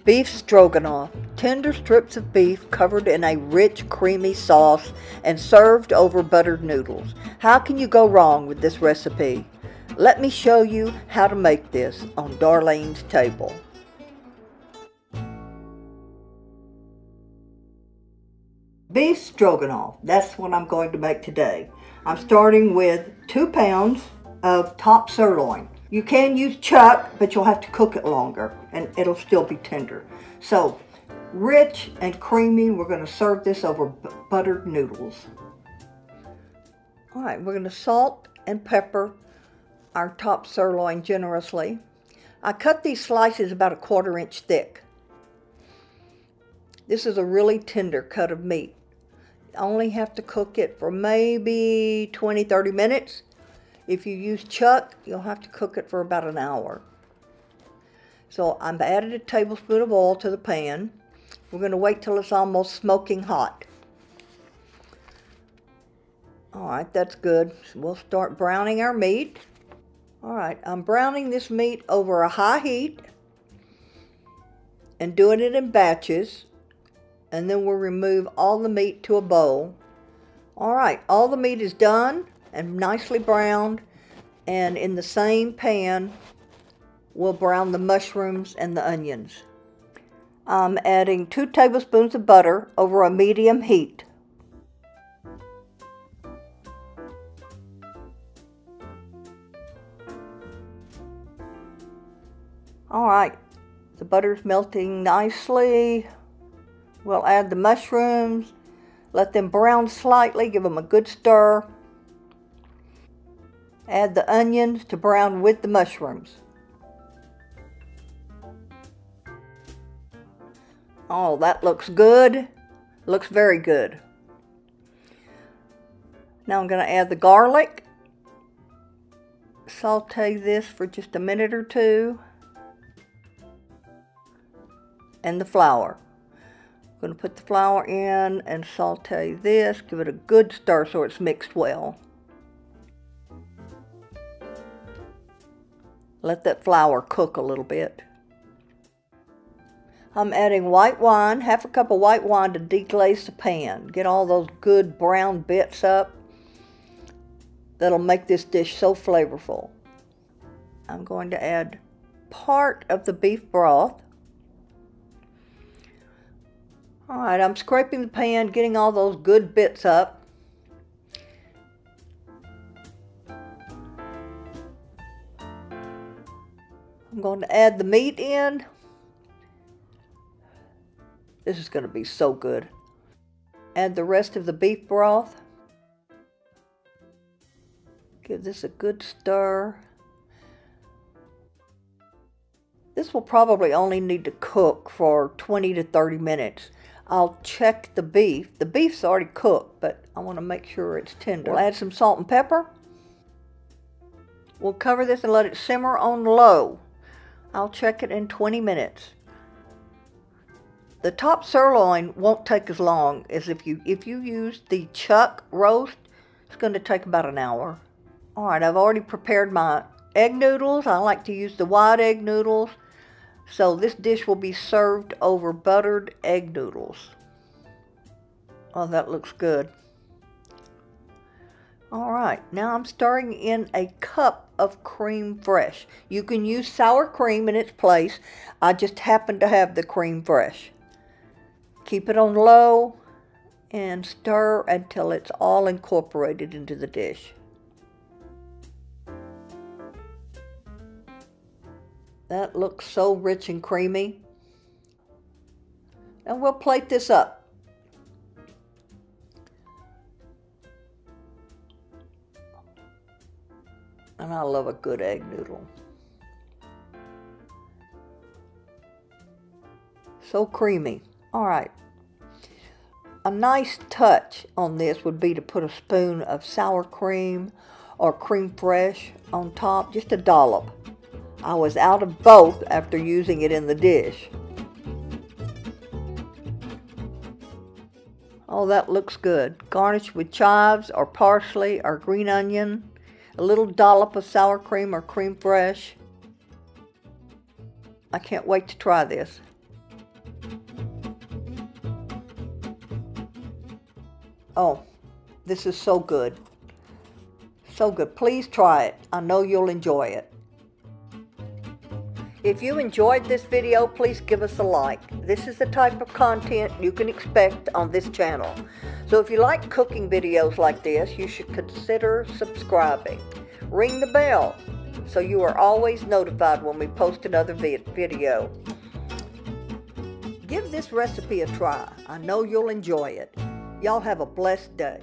Beef stroganoff. Tender strips of beef covered in a rich, creamy sauce and served over buttered noodles. How can you go wrong with this recipe? Let me show you how to make this on Darlene's table. Beef stroganoff, that's what I'm going to make today. I'm starting with 2 pounds of top sirloin. You can use chuck, but you'll have to cook it longer and it'll still be tender. So, rich and creamy, we're going to serve this over buttered noodles. Alright, we're going to salt and pepper our top sirloin generously. I cut these slices about 1/4 inch thick. This is a really tender cut of meat. You only have to cook it for maybe 20-30 minutes. If you use chuck, you'll have to cook it for about an hour. So I've added a tablespoon of oil to the pan. We're going to wait till it's almost smoking hot. Alright, that's good. So we'll start browning our meat. Alright, I'm browning this meat over a high heat and doing it in batches. And then we'll remove all the meat to a bowl. Alright, all the meat is done and nicely browned, and in the same pan we'll brown the mushrooms and the onions. I'm adding 2 tablespoons of butter over a medium heat. Alright, the butter's melting nicely. We'll add the mushrooms, let them brown slightly, give them a good stir. Add the onions to brown with the mushrooms. Oh, that looks good. Looks very good. Now I'm going to add the garlic. Saute this for just a minute or two. And the flour. I'm going to put the flour in and saute this. Give it a good stir so it's mixed well. Let that flour cook a little bit. I'm adding white wine, 1/2 cup of white wine to deglaze the pan. Get all those good brown bits up. That'll make this dish so flavorful. I'm going to add part of the beef broth. Alright, I'm scraping the pan, getting all those good bits up. I'm going to add the meat in. This is going to be so good. Add the rest of the beef broth. Give this a good stir. This will probably only need to cook for 20 to 30 minutes. I'll check the beef. The beef's already cooked, but I want to make sure it's tender. We'll add some salt and pepper. We'll cover this and let it simmer on low. I'll check it in 20 minutes. The top sirloin won't take as long as if you use the chuck roast. It's going to take about an hour. Alright, I've already prepared my egg noodles. I like to use the white egg noodles. So this dish will be served over buttered egg noodles. Oh, that looks good. Alright, now I'm stirring in a cup of creme fraiche. You can use sour cream in its place. I just happen to have the creme fraiche. Keep it on low and stir until it's all incorporated into the dish. That looks so rich and creamy. And we'll plate this up. And I love a good egg noodle. So creamy. Alright. A nice touch on this would be to put a spoon of sour cream or creme fraiche on top, just a dollop. I was out of both after using it in the dish. Oh, that looks good. Garnish with chives or parsley or green onion. A little dollop of sour cream or creme fraiche. I can't wait to try this. Oh, this is so good. So good. Please try it. I know you'll enjoy it. If you enjoyed this video, please give us a like. This is the type of content you can expect on this channel. So if you like cooking videos like this, you should consider subscribing. Ring the bell so you are always notified when we post another video. Give this recipe a try. I know you'll enjoy it. Y'all have a blessed day.